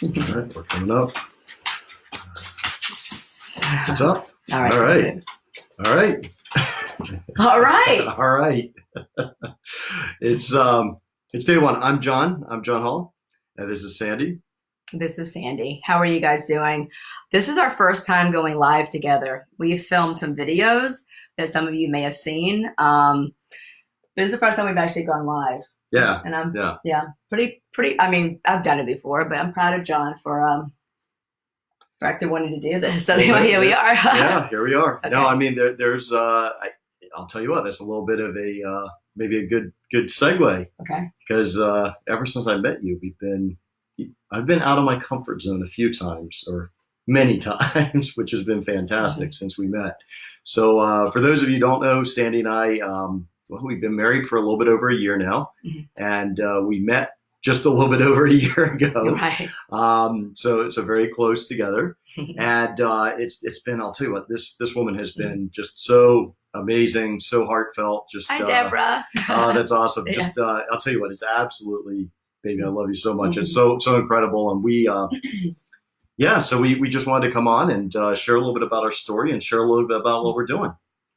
All right, we're coming up. What's up? All right. All right. All right. All right. All right. It's day one. I'm John. I'm John Hall, and this is Sandy. This is Sandy. How are you guys doing? This is our first time going live together. We've filmed some videos that some of you may have seen. But this is the first time we've actually gone live. Yeah. And I'm Yeah. pretty. I mean, I've done it before, but I'm proud of John for actually wanting to do this. So anyway, here we are. Yeah, here we are. Okay. No, I mean there's I'll tell you what, there's a little bit of a maybe a good segue. Okay. Because ever since I met you, I've been out of my comfort zone a few times, or many times, which has been fantastic since we met. So for those of you who don't know, Sandy and I, well, we've been married for a little bit over a year now, and we met just a little bit over a year ago. Right. So very close together, and it's been. I'll tell you what, this woman has been just so amazing, so heartfelt. Just Hi, Deborah. Oh, that's awesome. Yeah. Just I'll tell you what, it's absolutely, baby, I love you so much. It's so incredible, and we yeah. So we just wanted to come on and share a little bit about our story and share a little bit about what we're doing.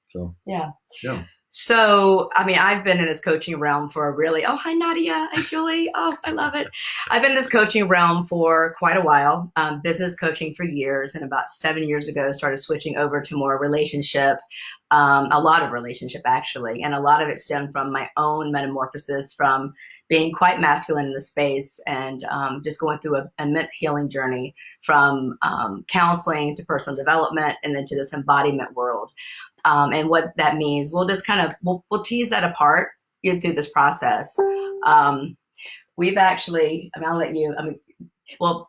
So Yeah. yeah. So, I mean, I've been in this coaching realm for oh, hi, Nadia. Hi, Julie. Oh, I love it. I've been in this coaching realm for quite a while, business coaching for years. And about 7 years ago, started switching over to more relationship, a lot of relationship, actually. And a lot of it stemmed from my own metamorphosis from being quite masculine in the space and just going through an immense healing journey from counseling to personal development and then to this embodiment world. And what that means, we'll just we'll tease that apart through this process. We've actually, I'll let you, well,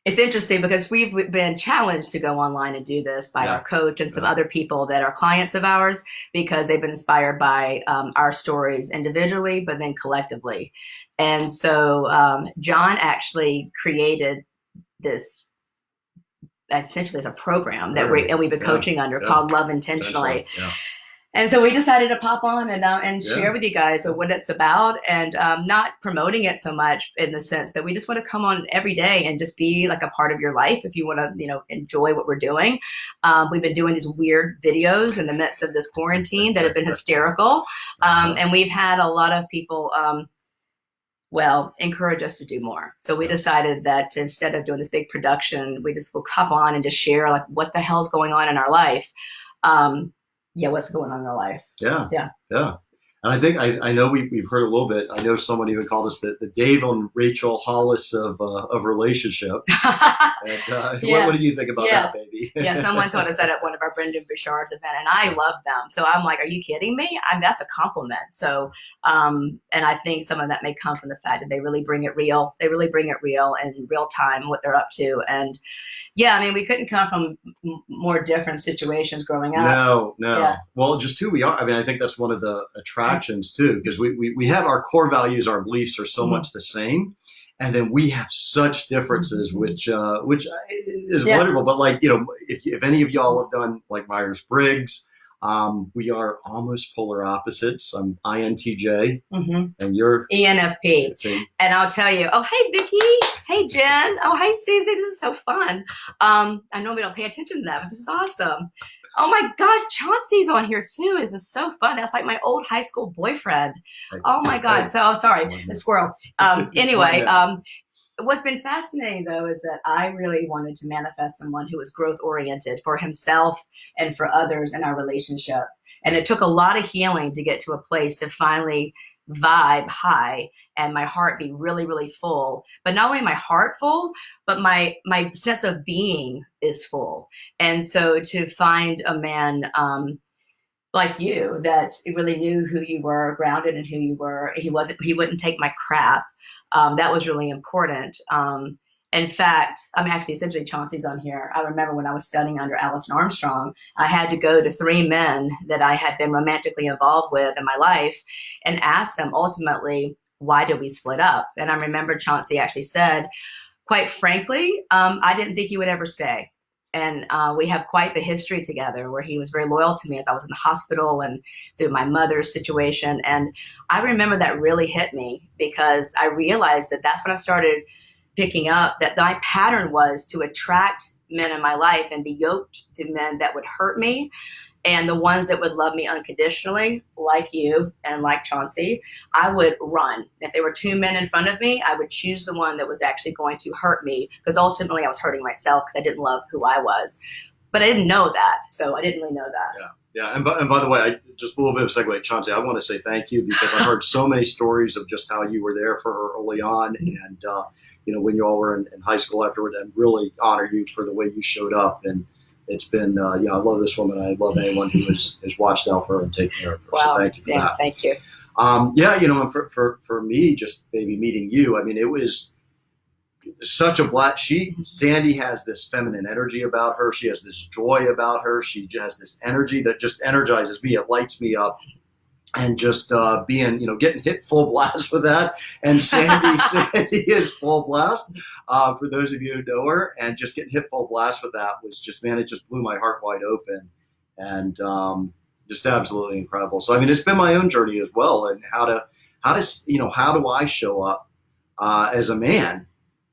it's interesting because we've been challenged to go online and do this by our coach and some other people that are clients of ours because they've been inspired by our stories individually, but then collectively. And so John actually created this essentially as a program that we've been coaching under called Love Intentionally. Yeah. And so we decided to pop on and share with you guys what it's about and not promoting it so much in the sense that we just want to come on every day and just be like a part of your life if you want to, enjoy what we're doing. We've been doing these weird videos in the midst of this quarantine that have been hysterical. And we've had a lot of people encourage us to do more. So we decided that instead of doing this big production, we just will hop on and just share like what the hell's going on in our life. What's going on in our life. Yeah. And I think I know we've heard a little bit. I know someone even called us the Dave and Rachel Hollis of relationships. And what do you think about that, baby? Someone told us that at one of our Brendan Bouchard's event, and I love them. So I'm like, are you kidding me? That's a compliment. So, and I think some of that may come from the fact that they really bring it real. They really bring it real in real time, what they're up to. And we couldn't come from more different situations growing up. No. Yeah. Well, just who we are. I think that's one of the attractions too, because we have our core values, our beliefs are so much the same. And then we have such differences, which is wonderful. But like, if any of y'all have done like Myers-Briggs, we are almost polar opposites. I'm INTJ and you're ENFP. And I'll tell you, oh, hey, Vicky. Hey, Jen. Oh, hey, Susie. This is so fun. I normally don't pay attention to that, but this is awesome. Oh my gosh, Chauncey's on here too. This is so fun. That's like my old high school boyfriend. Oh my God. So, sorry, the squirrel. Anyway, what's been fascinating though is that I really wanted to manifest someone who was growth oriented for himself and for others in our relationship. And it took a lot of healing to get to a place to finally vibe high and my heart be really, really full. But not only my heart full, but my sense of being is full. And so to find a man like you that really knew who you were, grounded in who you were, he wouldn't take my crap. That was really important. In fact, actually, essentially Chauncey's on here. I remember when I was studying under Alison Armstrong, I had to go to 3 men that I had been romantically involved with in my life and ask them ultimately, why did we split up? And I remember Chauncey actually said, quite frankly, I didn't think you would ever stay. And we have quite the history together where he was very loyal to me as I was in the hospital and through my mother's situation. And I remember that really hit me because I realized that that's when I started picking up that my pattern was to attract men in my life and be yoked to men that would hurt me, and the ones that would love me unconditionally, like you and like Chauncey, I would run. If there were two men in front of me, I would choose the one that was actually going to hurt me, because ultimately I was hurting myself because I didn't love who I was. But I didn't know that, so I didn't really know that. Yeah. Yeah, and by the way, just a little bit of a segue, Chauncey, I want to say thank you, because I've heard so many stories of just how you were there for her early on, and when you all were in high school afterward, and really honor you for the way you showed up. And it's been, I love this woman. I love anyone who has watched out for her and taken care of her. Wow. So thank you for that. Thank you. And for me, just maybe meeting you, I mean, it was such a Sandy has this feminine energy about her. She has this joy about her. She has this energy that just energizes me. It lights me up. And just getting hit full blast with that. And Sandy is full blast, for those of you who know her. And just getting hit full blast with that was just, man, it just blew my heart wide open. And just absolutely incredible. So, I mean, it's been my own journey as well. And how do I show up as a man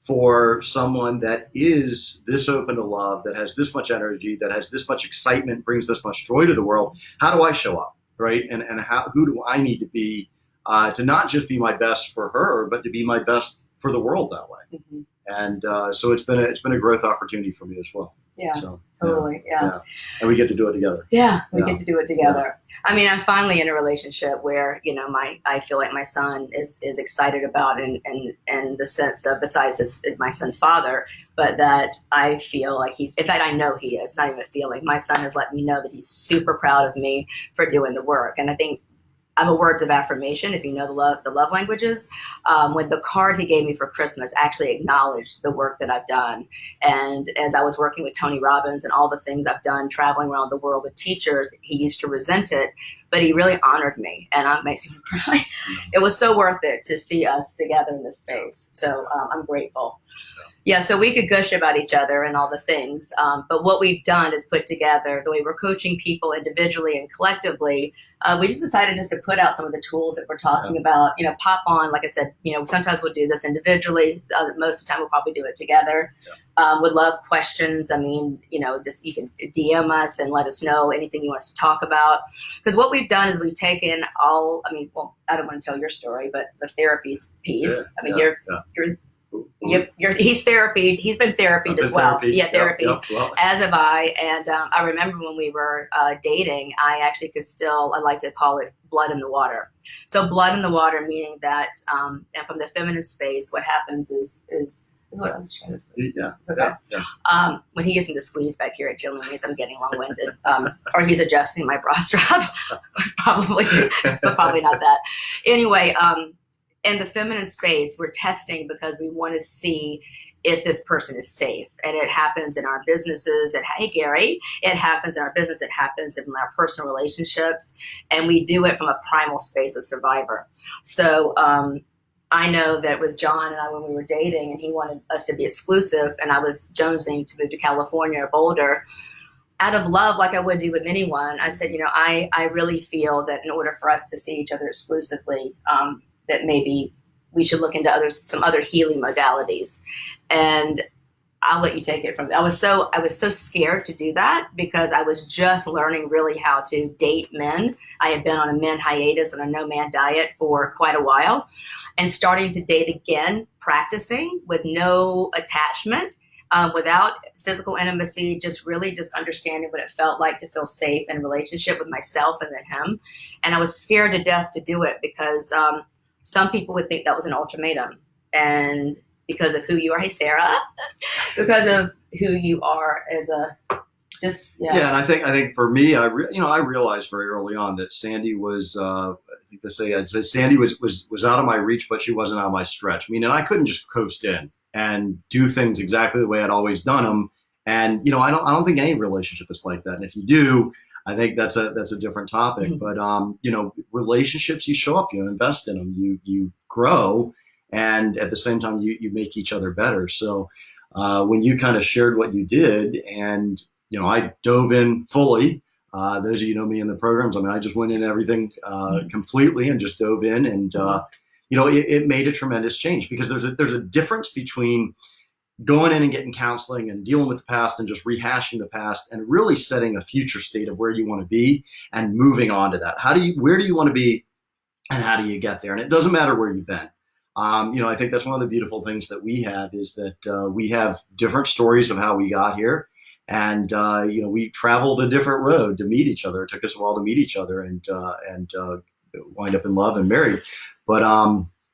for someone that is this open to love, that has this much energy, that has this much excitement, brings this much joy to the world? How do I show up? Right. And who do I need to be to not just be my best for her, but to be my best for the world that way? Mm-hmm. And so it's been a growth opportunity for me as well. Yeah, so, totally. Yeah. And we get to do it together. Yeah, we get to do it together. Yeah. I mean, I'm finally in a relationship where, I feel like my son is excited about, and the sense of, besides my son's father, but that I feel like in fact, I know he is, not even a feeling. My son has let me know that he's super proud of me for doing the work. And I think I'm a words of affirmation, if you know the love languages. When the card he gave me for Christmas actually acknowledged the work that I've done. And as I was working with Tony Robbins and all the things I've done, traveling around the world with teachers, he used to resent it, but he really honored me. And it makes me cry. It was so worth it to see us together in this space. So I'm grateful. Yeah, so we could gush about each other and all the things. But what we've done is put together, the way we're coaching people individually and collectively, we just decided just to put out some of the tools that we're talking about, pop on. Like I said, sometimes we'll do this individually. Most of the time we'll probably do it together. Yeah. Would love questions. I mean, just you can DM us and let us know anything you want us to talk about. Because what we've done is we've taken I don't want to tell your story, but the therapy piece. He's therapied. He's been therapied as well. Therapy. Well. As have I. And I remember when we were dating, I actually I like to call it blood in the water. So blood in the water, meaning that, and from the feminine space, what happens is what I was trying to say. Yeah. It's okay. Yeah. When he gets me to squeeze back here at Jillian means I'm getting long-winded, or he's adjusting my bra strap, probably, but probably not that. Anyway, in the feminine space, we're testing because we want to see if this person is safe. And it happens in our businesses. Hey, Gary, it happens in our business. It happens in our personal relationships. And we do it from a primal space of survivor. So I know that with John and I, when we were dating and he wanted us to be exclusive and I was jonesing to move to California or Boulder, out of love, like I would do with anyone, I said, I really feel that in order for us to see each other exclusively, that maybe we should look into some other healing modalities. And I'll let you take it from there. I was so scared to do that because I was just learning really how to date men. I had been on a men hiatus on a no man diet for quite a while, and starting to date again, practicing with no attachment, without physical intimacy, just understanding what it felt like to feel safe in a relationship with myself and then him. And I was scared to death to do it because some people would think that was an ultimatum, and because of who you are, hey Sarah, because of who you are as and I think for me, I realized very early on that Sandy was Sandy was out of my reach, but she wasn't out of my stretch. I mean, and I couldn't just coast in and do things exactly the way I'd always done them. And I don't think any relationship is like that. And if you do, I think that's a different topic. Mm-hmm. But relationships, you show up, you invest in them, you grow, and at the same time you make each other better. So when you kind of shared what you did, and I dove in fully. Those of you know me in the programs, I mean, I just went in everything completely and just dove in, and it made a tremendous change, because there's a difference between going in and getting counseling and dealing with the past and just rehashing the past, and really setting a future state of where you want to be and moving on to that. Where do you want to be, and how do you get there? And it doesn't matter where you've been. I think that's one of the beautiful things that we have, is that we have different stories of how we got here. And, we traveled a different road to meet each other. It took us a while to meet each other and wind up in love and married. But,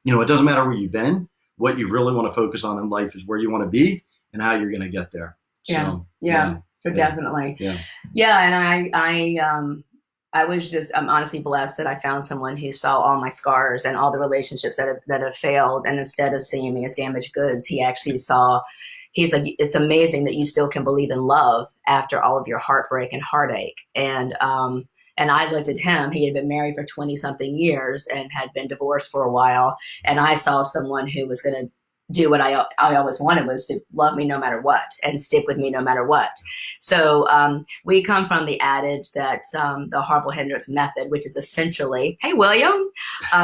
it doesn't matter where you've been. What you really want to focus on in life is where you want to be and how you're going to get there. Definitely. And I'm honestly blessed that I found someone who saw all my scars and all the relationships that have failed. And instead of seeing me as damaged goods, he actually he's like, it's amazing that you still can believe in love after all of your heartbreak and heartache. And I looked at him. He had been married for 20 something years and had been divorced for a while. And I saw someone who was going to do what I always wanted, was to love me no matter what and stick with me no matter what. So we come from the adage that the Harville Hendrix method, which is essentially, hey, William,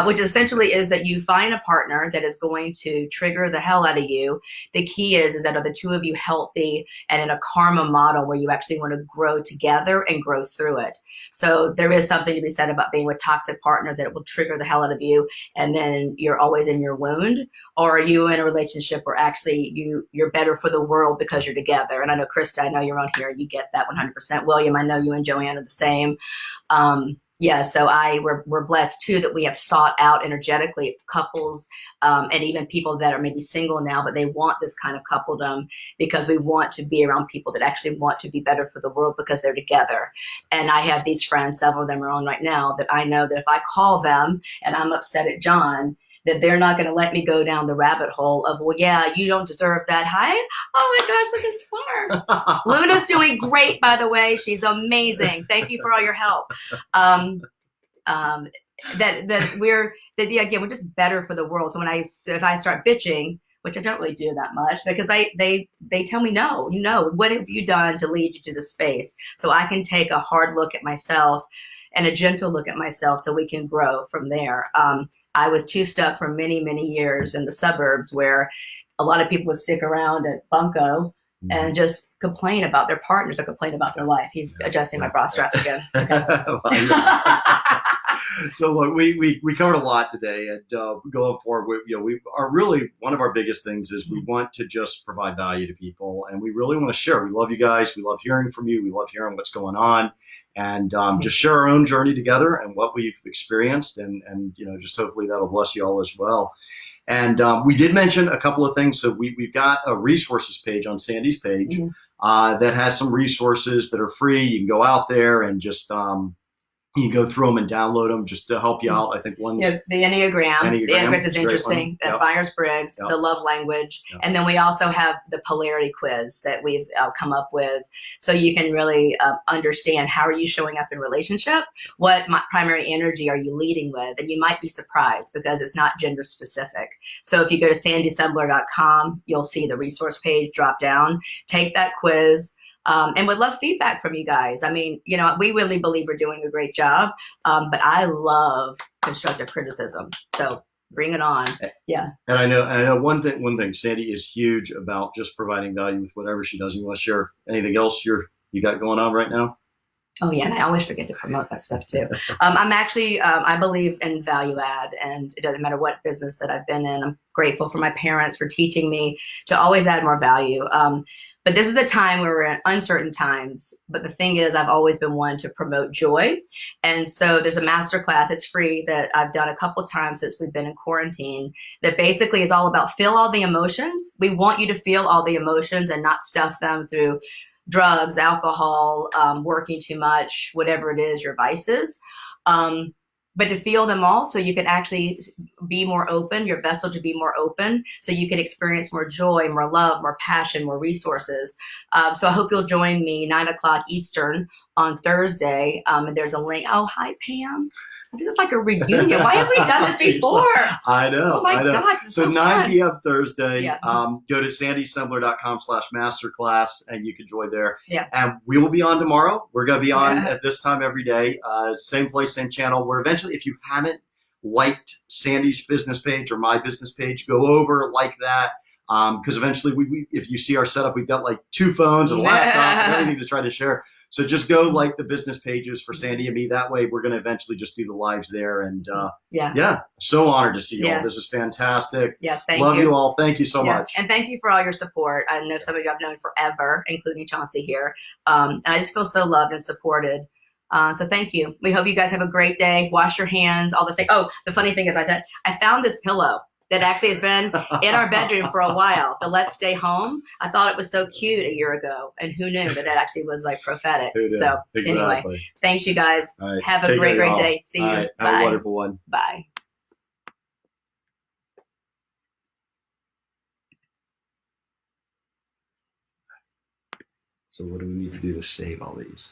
which essentially is that you find a partner that is going to trigger the hell out of you. The key is that are the two of you healthy and in a karma model where you actually want to grow together and grow through it. So there is something to be said about being with a toxic partner that will trigger the hell out of you, and then you're always in your wound. Or are you in a relationship where actually you're better for the world because you're together? And I know, Krista, I know you're on here, you get that 100%. William, I know you and Joanne are the same. So we're blessed too that we have sought out energetically couples and even people that are maybe single now, but they want this kind of coupledom, because we want to be around people that actually want to be better for the world because they're together. And I have these friends, several of them are on right now, that I know that if I call them and I'm upset at John, that they're not going to let me go down the rabbit hole of, well, yeah, you don't deserve that. Hi. Oh my gosh, look at Star. Luna's doing great, by the way. She's amazing. Thank you for all your help. We're just better for the world. So if I start bitching, which I don't really do that much, because they tell me, no, what have you done to lead you to this space? So I can take a hard look at myself and a gentle look at myself so we can grow from there. I was too stuck for many, many years in the suburbs where a lot of people would stick around at Bunko and just complain about their partners or complain about their life. He's adjusting my bra strap again. So look, we covered a lot today, and going forward, we are really, one of our biggest things is we want to just provide value to people, and we really want to share. We love you guys. We love hearing from you. We love hearing what's going on, and just share our own journey together and what we've experienced, and just hopefully that'll bless you all as well. And we did mention a couple of things. So we've got a resources page on Sandy's page that has some resources that are free. You can go out there and just you can go through them and download them just to help you out. I think one's the Enneagram. The Enneagram is interesting. The Myers-Briggs, the love language. And then we also have the polarity quiz that we've come up with. So you can really understand, how are you showing up in relationship? What primary energy are you leading with? And you might be surprised because it's not gender specific. So if you go to sandysembler.com, you'll see the resource page drop down. Take that quiz. And would love feedback from you guys. I mean, we really believe we're doing a great job, but I love constructive criticism. So bring it on. Yeah. And I know one thing, Sandy is huge about just providing value with whatever she does. You want to share anything else you got going on right now? Oh yeah, and I always forget to promote that stuff too. I'm actually, I believe in value add, and it doesn't matter what business that I've been in. I'm grateful for my parents for teaching me to always add more value. But this is a time where we're in uncertain times. But the thing is, I've always been one to promote joy. And so there's a masterclass, it's free, that I've done a couple times since we've been in quarantine, that basically is all about feel all the emotions. We want you to feel all the emotions and not stuff them through drugs, alcohol, working too much, whatever it is, your vices. But to feel them all so you can actually be more open, your vessel to be more open, so you can experience more joy, more love, more passion, more resources. So I hope you'll join me 9:00 Eastern on Thursday. And there's a link. Oh, hi, Pam. This is like a reunion. Why have we done this before? I know. Oh my gosh. So 9 p.m. Thursday, go to sandysembler.com/masterclass and you can join there. Yeah. And we will be on tomorrow. We're going to be on at this time every day. Same place, same channel. Where eventually, if you haven't liked Sandy's business page or my business page, go over, like that. Because eventually, if you see our setup, we've got like 2 phones and a laptop and everything to try to share. So just go like the business pages for Sandy and me. That way, we're going to eventually just do the lives there. And yeah, so honored to see you all. This is fantastic. Yes, thank Love you. you all. Thank you so much. And thank you for all your support. I know some of you I've known forever, including Chauncey here. And I just feel so loved and supported. So thank you. We hope you guys have a great day. Wash your hands, all the things. Oh, the funny thing is I found this pillow that actually has been in our bedroom for a while. The Let's Stay Home. I thought it was so cute a year ago. And who knew that actually was like prophetic. So anyway, thanks you guys. Right. Have a great day. See you. Right. Have a wonderful one. Bye. So what do we need to do to save all these?